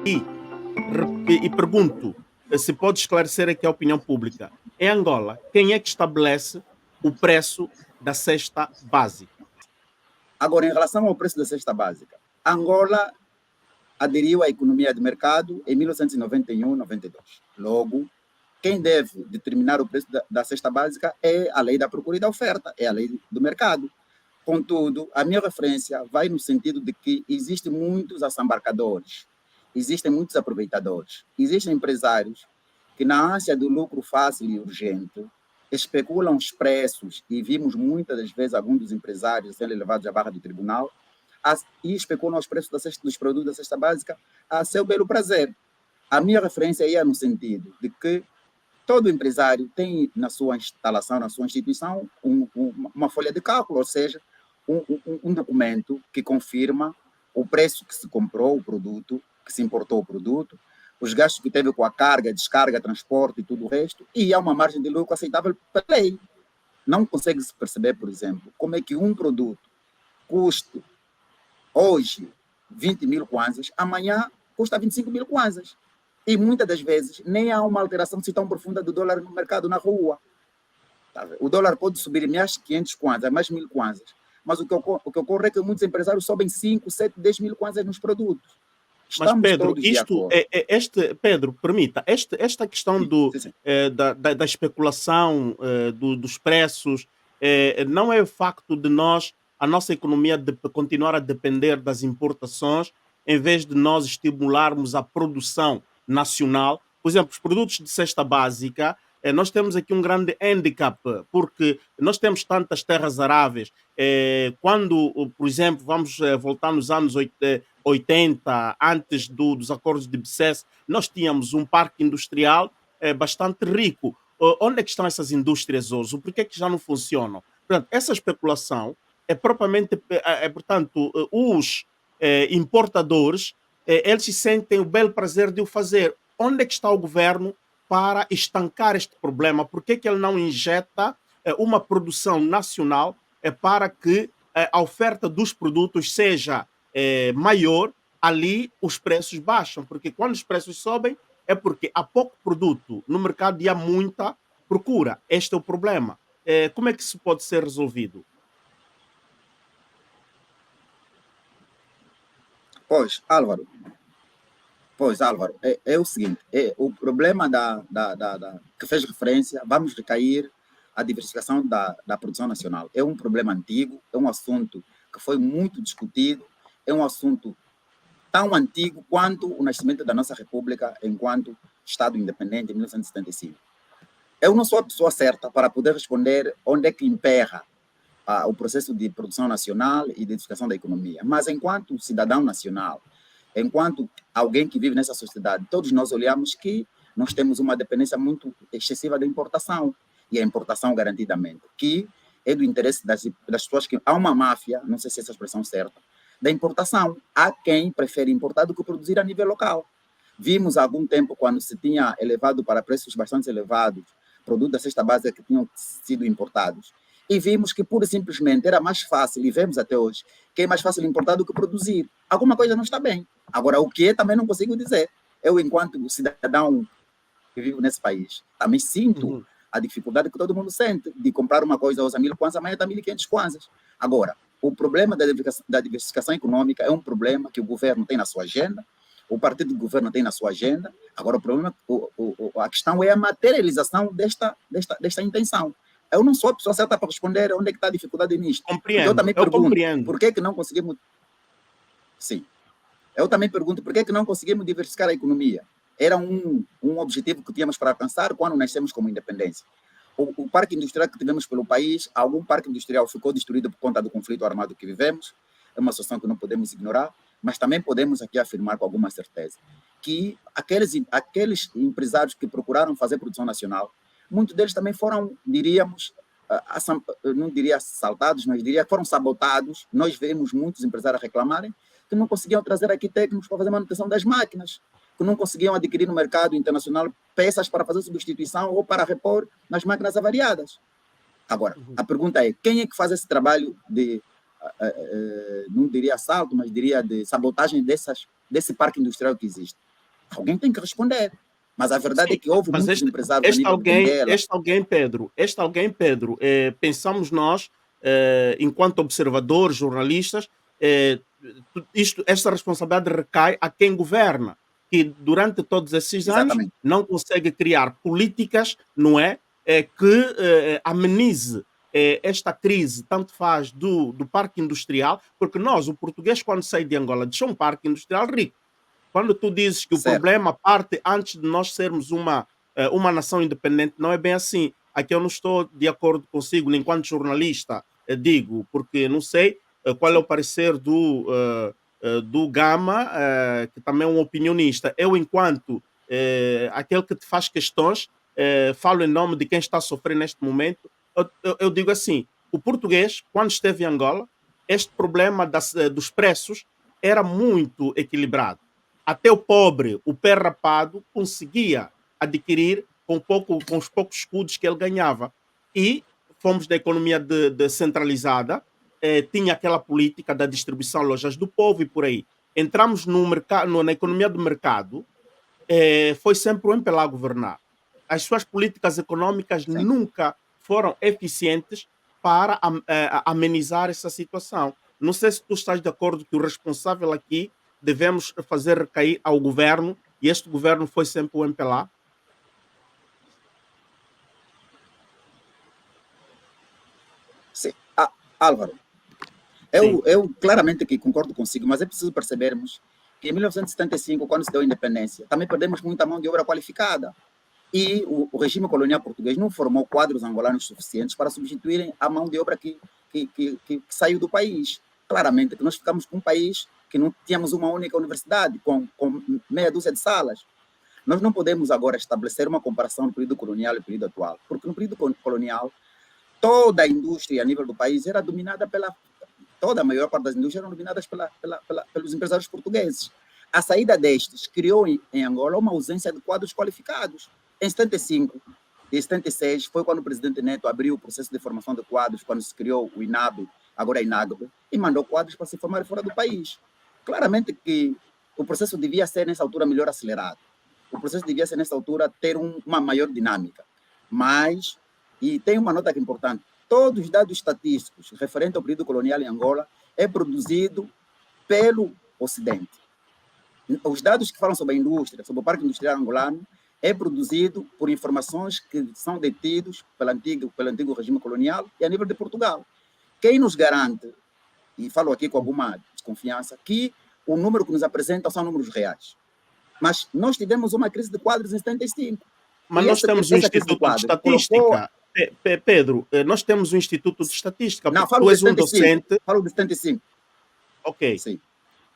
E, e pergunto, se pode esclarecer aqui a opinião pública. Em Angola, quem é que estabelece o preço da cesta básica? Agora, em relação ao preço da cesta básica, Angola aderiu à economia de mercado em 1991-92. Logo, quem deve determinar o preço da cesta básica é a lei da procura e da oferta, é a lei do mercado. Contudo, a minha referência vai no sentido de que existem muitos assambarcadores, existem muitos aproveitadores, existem empresários que, na ânsia do lucro fácil e urgente, especulam os preços, e vimos muitas das vezes alguns dos empresários serem levados à barra do tribunal, e especulam os preços dos produtos da cesta básica a seu belo prazer. A minha referência ia no sentido de que todo empresário tem na sua instalação, na sua instituição, uma folha de cálculo, ou seja, um documento que confirma o preço que se comprou o produto, que se importou o produto, os gastos que teve com a carga, descarga, transporte e tudo o resto, e há uma margem de lucro aceitável pela lei. Não consegue-se perceber, por exemplo, como é que um produto custa hoje 20 mil kwanzas, amanhã custa 25 mil kwanzas. E muitas das vezes nem há uma alteração assim tão profunda do dólar no mercado, na rua. O dólar pode subir mais 500 kwanzas, mais 1000 kwanzas. Mas o que ocorre é que muitos empresários sobem 5, 7, 10 mil kwanzas nos produtos. Mas, Estamos Pedro, todos de acordo. Pedro, permita, esta questão Sim. da especulação dos preços não é o facto de a nossa economia continuar a depender das importações, em vez de nós estimularmos a produção nacional. Por exemplo, os produtos de cesta básica, nós temos aqui um grande handicap, porque nós temos tantas terras aráveis. Quando, por exemplo, vamos voltar nos anos 80, antes dos acordos de Bicesse, nós tínhamos um parque industrial bastante rico. Onde é que estão essas indústrias hoje? Por que é que já não funcionam? Portanto, essa especulação é propriamente, portanto, os importadores, eles se sentem o belo prazer de o fazer. Onde é que está o governo para estancar este problema? Por que é que ele não injeta uma produção nacional para que a oferta dos produtos seja maior, ali os preços baixam, porque quando os preços sobem é porque há pouco produto no mercado e há muita procura. Este é o problema. Como é que isso pode ser resolvido? Pois, Álvaro, é o seguinte, o problema que fez referência, vamos recair a diversificação da produção nacional. É um problema antigo, é um assunto que foi muito discutido, é um assunto tão antigo quanto o nascimento da nossa República enquanto Estado independente em 1975. Eu não sou a pessoa certa para poder responder onde é que emperra o processo de produção nacional e de diversificação da economia, mas enquanto cidadão nacional, enquanto alguém que vive nessa sociedade, todos nós olhamos que nós temos uma dependência muito excessiva da importação, e a importação garantidamente, que é do interesse das pessoas que... Há uma máfia, não sei se essa expressão é certa, da importação. Há quem prefere importar do que produzir a nível local. Vimos há algum tempo, quando se tinha elevado para preços bastante elevados, produtos da cesta básica que tinham sido importados, e vimos que, pura e simplesmente, era mais fácil, e vemos até hoje, que é mais fácil importar do que produzir. Alguma coisa não está bem. Agora, o que é, também não consigo dizer. Eu, enquanto cidadão que vivo nesse país, também sinto a dificuldade que todo mundo sente de comprar uma coisa hoje a 1000 kwanzas, amanhã está 1500 kwanzas. Agora, o problema da diversificação econômica é um problema que o governo tem na sua agenda, o partido do governo tem na sua agenda. Agora, o problema, a questão é a materialização desta intenção. Eu não sou a pessoa certa para responder onde é que está a dificuldade nisto. Porque eu também pergunto, por que é que não conseguimos... Sim. Eu também pergunto, por que é que não conseguimos diversificar a economia? Era um objetivo que tínhamos para alcançar quando nascemos como independência. O parque industrial que tivemos pelo país, algum parque industrial ficou destruído por conta do conflito armado que vivemos, é uma situação que não podemos ignorar, mas também podemos aqui afirmar com alguma certeza que aqueles empresários que procuraram fazer produção nacional, muitos deles também foram, diríamos, não diria assaltados, mas diria que foram sabotados. Nós vemos muitos empresários reclamarem que não conseguiam trazer aqui técnicos para fazer manutenção das máquinas, que não conseguiam adquirir no mercado internacional peças para fazer substituição ou para repor nas máquinas avariadas. Agora, a pergunta é, quem é que faz esse trabalho de, não diria assalto, mas diria de sabotagem desse parque industrial que existe? Alguém tem que responder. Mas a verdade é Sim, que houve mas muitos empresários a nível de Benguela. este alguém, Pedro, pensamos nós, enquanto observadores, jornalistas, esta responsabilidade recai a quem governa, que durante todos esses anos Exatamente. não consegue criar políticas, não é? Que amenize esta crise, tanto faz do parque industrial, porque nós, o português, quando sai de Angola, deixou um parque industrial rico. Quando tu dizes que o Certo. problema parte antes de nós sermos uma nação independente, não é bem assim. Aqui eu não estou de acordo consigo, enquanto jornalista, digo, porque não sei qual é Sim. o parecer do Gama, que também é um opinionista. Eu, enquanto aquele que te faz questões, falo em nome de quem está a sofrer neste momento. Eu digo assim: o português, quando esteve em Angola, este problema dos preços era muito equilibrado. Até o pobre, o pé rapado, conseguia adquirir com os poucos escudos que ele ganhava. E fomos da economia descentralizada, tinha aquela política da distribuição lojas do povo e por aí. Entramos no mercado, na economia do mercado, foi sempre o MPLA a governar. As suas políticas econômicas Sim. nunca foram eficientes para amenizar essa situação. Não sei se tu estás de acordo que o responsável aqui devemos fazer recair ao governo, e este governo foi sempre o MPLA. Sim. Ah, Álvaro, Sim. eu claramente que concordo consigo, mas é preciso percebermos que em 1975, quando se deu a independência, também perdemos muita mão de obra qualificada. E o regime colonial português não formou quadros angolanos suficientes para substituírem a mão de obra que saiu do país. Claramente que nós ficamos com um país que não tínhamos uma única universidade, com meia dúzia de salas. Nós não podemos agora estabelecer uma comparação do período colonial e do período atual, porque no período colonial, toda a indústria a nível do país era dominada toda a maior parte das indústrias eram dominadas pelos empresários portugueses. A saída destes criou em Angola uma ausência de quadros qualificados. Em 75 e 76 foi quando o presidente Neto abriu o processo de formação de quadros, quando se criou o INAB, agora é INAGB, e mandou quadros para se formar fora do país. Claramente que o processo devia ser, nessa altura, melhor acelerado. O processo devia ser, nessa altura, ter uma maior dinâmica. Mas, e tem uma nota que é importante, todos os dados estatísticos referentes ao período colonial em Angola é produzido pelo Ocidente. Os dados que falam sobre a indústria, sobre o parque industrial angolano, é produzido por informações que são detidos pelo antigo regime colonial e a nível de Portugal. Quem nos garante, e falo aqui com alguma desconfiança, que o número que nos apresentam são números reais. Mas nós tivemos uma crise de quadros em 75. Mas E nós temos o essa crise de Instituto de quadros colocou... Estatística. Pedro, nós temos o Instituto de Estatística, Não, porque falo tu de és um 75. docente. Falo de 75. Ok. Sim.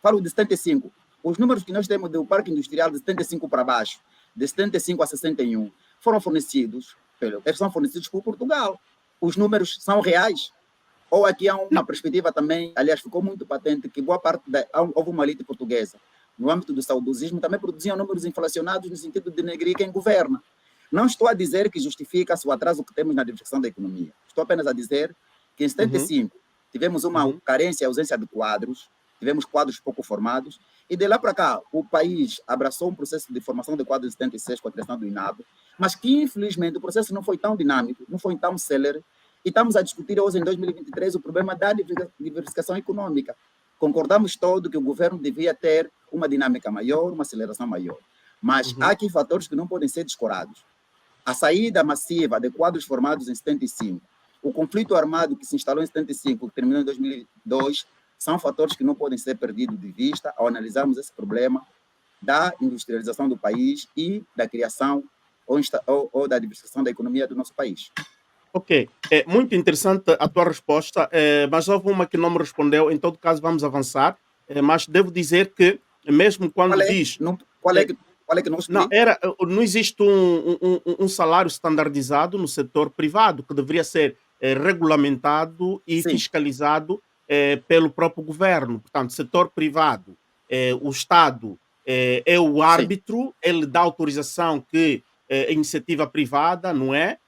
Falo de 75. Os números que nós temos do parque industrial de 75 para baixo, de 75 a 61, foram fornecidos por Portugal. Os números são reais. Ou aqui há uma perspectiva também, aliás, ficou muito patente que boa parte houve uma elite portuguesa, no âmbito do saudosismo, também produziam números inflacionados no sentido de denegrir quem governa. Não estou a dizer que justifica-se o atraso que temos na diversificação da economia. Estou apenas a dizer que em Uhum, 75 tivemos uma uhum. carência, ausência de quadros, tivemos quadros pouco formados, e de lá para cá o país abraçou um processo de formação de quadros em 76 com a criação do INAB, mas que infelizmente o processo não foi tão dinâmico, não foi tão célere, e estamos a discutir hoje, em 2023, o problema da diversificação econômica. Concordamos todos que o governo devia ter uma dinâmica maior, uma aceleração maior. Mas há Uhum. aqui fatores que não podem ser descurados. A saída massiva de quadros formados em 75, o conflito armado que se instalou em 75, que terminou em 2002, são fatores que não podem ser perdidos de vista ao analisarmos esse problema da industrialização do país e da criação ou da diversificação da economia do nosso país. Ok, é muito interessante a tua resposta, mas houve uma que não me respondeu. Em todo caso, vamos avançar. Mas devo dizer que, mesmo Qual quando é? diz. Não, eh, qual é que não não, respondi? não existe um salário standardizado no setor privado que deveria ser regulamentado e Sim, fiscalizado pelo próprio governo. Portanto, setor privado, o Estado é o sim, árbitro, ele dá autorização que a iniciativa privada, não é?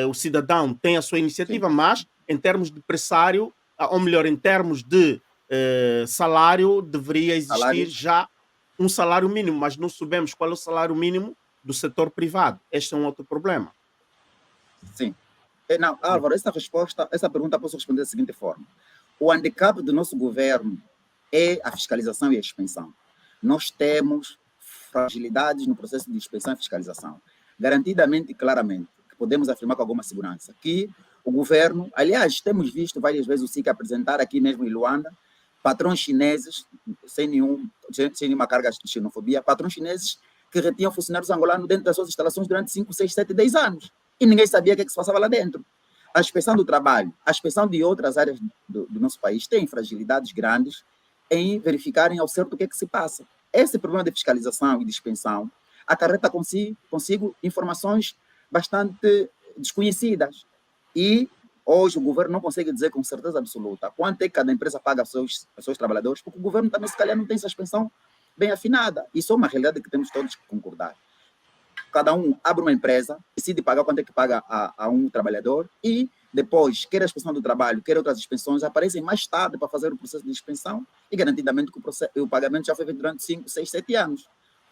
O cidadão tem a sua sim. iniciativa, mas em termos de pressário, ou melhor, em termos de salário, deveria existir Salário? já um salário mínimo, mas não sabemos qual é o salário mínimo do setor privado. Este é um outro problema. Sim. Não, Álvaro, essa pergunta posso responder da seguinte forma. O handicap do nosso governo é a fiscalização e a expansão. Nós temos fragilidades no processo de inspeção e fiscalização. Garantidamente e claramente, que podemos afirmar com alguma segurança, que o governo, aliás, temos visto várias vezes o SIC apresentar aqui mesmo em Luanda, patrões chineses, sem nenhuma carga de xenofobia, patrões chineses que retinham funcionários angolanos dentro das suas instalações durante 5, 6, 7, 10 anos. E ninguém sabia o que se passava lá dentro. A inspeção do trabalho, a inspeção de outras áreas do nosso país tem fragilidades grandes em verificarem ao certo o que se passa. Esse problema de fiscalização e de inspeção acarreta consigo informações bastante desconhecidas. E hoje o governo não consegue dizer com certeza absoluta quanto é que cada empresa paga aos seus trabalhadores, porque o governo também, se calhar, não tem essa inspeção bem afinada. Isso é uma realidade que temos todos que concordar. Cada um abre uma empresa, decide pagar quanto é que paga a um trabalhador e depois, quer a inspeção do trabalho, quer outras inspeções, aparecem mais tarde para fazer o processo de inspeção e garantidamente que o pagamento já foi feito durante 5, 6, 7 anos.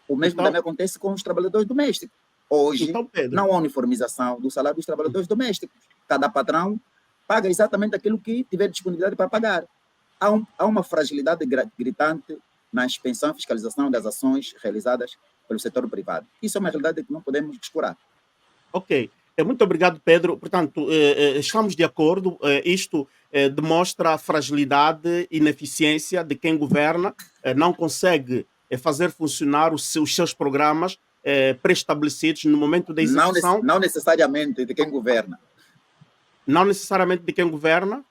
O mesmo também acontece com os trabalhadores domésticos. Hoje, não há uniformização do salário dos trabalhadores domésticos. Cada patrão paga exatamente aquilo que tiver disponibilidade para pagar. Há uma fragilidade gritante na inspeção e fiscalização das ações realizadas pelo setor privado. Isso é uma realidade que não podemos descurar. Ok. Muito obrigado, Pedro. Portanto, estamos de acordo. Isto demonstra a fragilidade e ineficiência de quem governa, não consegue fazer funcionar os seus programas pré-estabelecidos no momento da execução. Não necessariamente de quem governa. Não necessariamente de quem governa?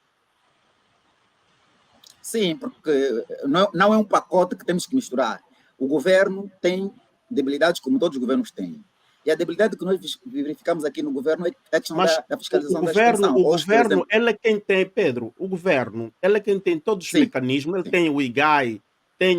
Sim, porque não é um pacote que temos que misturar. O governo tem debilidades como todos os governos têm. E a debilidade que nós verificamos aqui no governo é a questão da fiscalização da expansão. O governo, ele é quem tem, Pedro, o governo, ele é quem tem todos os mecanismos, ele tem o IGAI, tem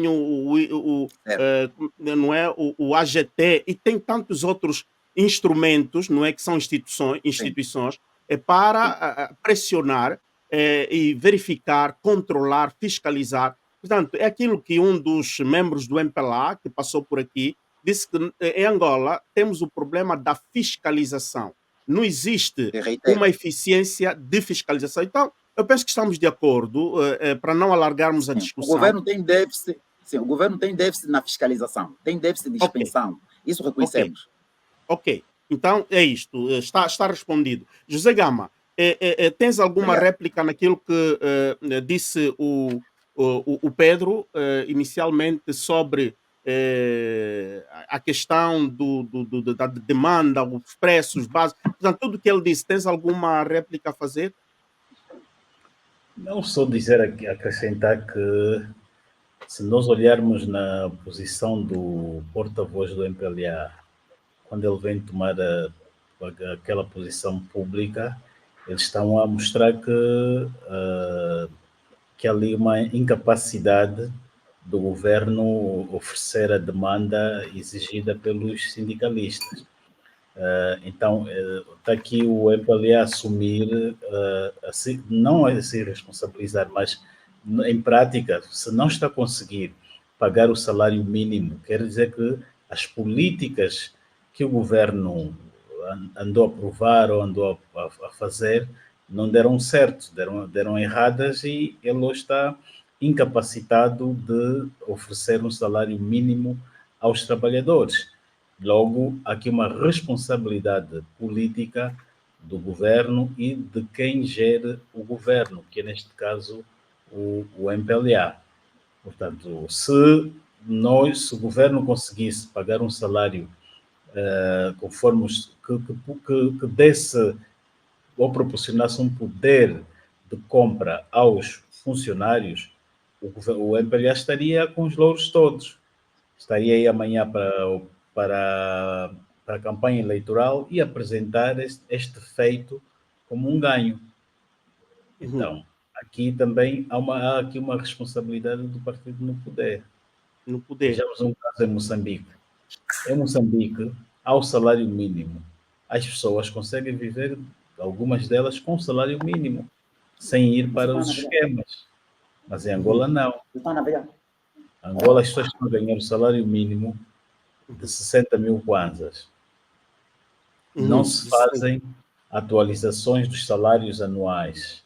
não é, o AGT e tem tantos outros instrumentos, não é, que são instituições para pressionar e verificar, controlar, fiscalizar. Portanto, é aquilo que um dos membros do MPLA, que passou por aqui, disse que em Angola temos o problema da fiscalização. Não existe uma eficiência de fiscalização. Então, eu penso que estamos de acordo, para não alargarmos a discussão. O governo tem déficit, o governo tem déficit na fiscalização, tem déficit de expansão. Isso reconhecemos. Ok. Então, é isto. Está respondido. José Gama, tens alguma réplica naquilo que disse o Pedro inicialmente sobre a questão da demanda, os preços básicos, portanto, tudo que ele disse, tens alguma réplica a fazer? Não, só dizer aqui, acrescentar que se nós olharmos na posição do porta-voz do MPLA, quando ele vem tomar aquela posição pública, eles estão a mostrar que há ali uma incapacidade do governo oferecer a demanda exigida pelos sindicalistas. Então, está aqui o MPLA assumir, não a se responsabilizar, mas em prática, se não está a conseguir pagar o salário mínimo, quer dizer que as políticas que o governo andou a aprovar ou andou a fazer não deram certo, deram erradas e ele hoje está incapacitado de oferecer um salário mínimo aos trabalhadores. Logo, há aqui uma responsabilidade política do governo e de quem gere o governo, que é neste caso o MPLA. Portanto, se o governo conseguisse pagar um salário conforme que desse ou proporcionasse um poder de compra aos funcionários, o MPLA estaria com os louros todos. Estaria aí amanhã para a campanha eleitoral e apresentar este feito como um ganho. Então, aqui também há aqui uma responsabilidade do partido no poder. Vejamos um caso em Moçambique. Em Moçambique, há o salário mínimo. As pessoas conseguem viver, algumas delas, com salário mínimo, sem ir para os esquemas. Mas em Angola, não. Angola, as pessoas estão a ganhar o salário mínimo de 60 mil kwanzas. Não se fazem atualizações dos salários anuais.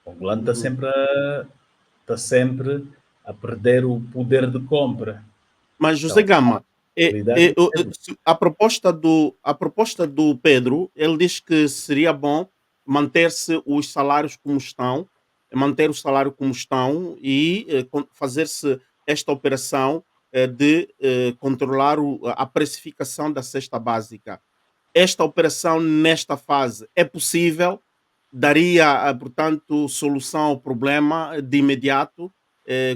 O angolano está sempre a perder o poder de compra. Mas, José Então, Gama, realidade a proposta do Pedro, ele diz que seria bom manter-se os salários como estão, manter o salário como estão e fazer-se esta operação de controlar a precificação da cesta básica. Esta operação, nesta fase, é possível? Daria, portanto, solução ao problema de imediato?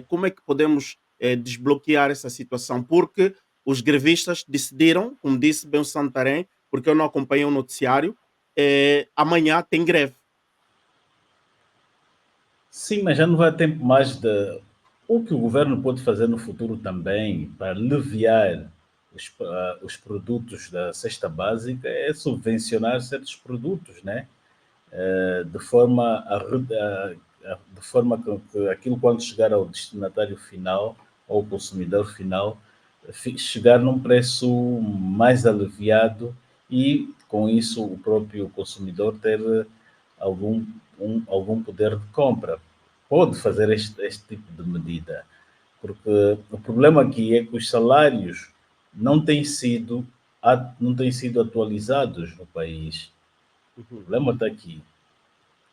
Como é que podemos desbloquear essa situação? Porque os grevistas decidiram, como disse bem o Santarém, porque eu não acompanhei o noticiário, amanhã tem greve. sim, mas já não vai tempo mais de. O que o governo pode fazer no futuro também para aliviar os produtos da cesta básica é subvencionar certos produtos, né? De forma de forma que aquilo, quando chegar ao destinatário final, ao consumidor final, chegar num preço mais aliviado e, com isso, o próprio consumidor ter algum, algum poder de compra. Pode fazer este tipo de medida, porque o problema aqui é que os salários não têm sido, não têm sido atualizados no país. O Uhum. problema está aqui.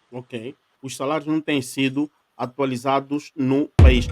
Ok. Os salários não têm sido atualizados no país.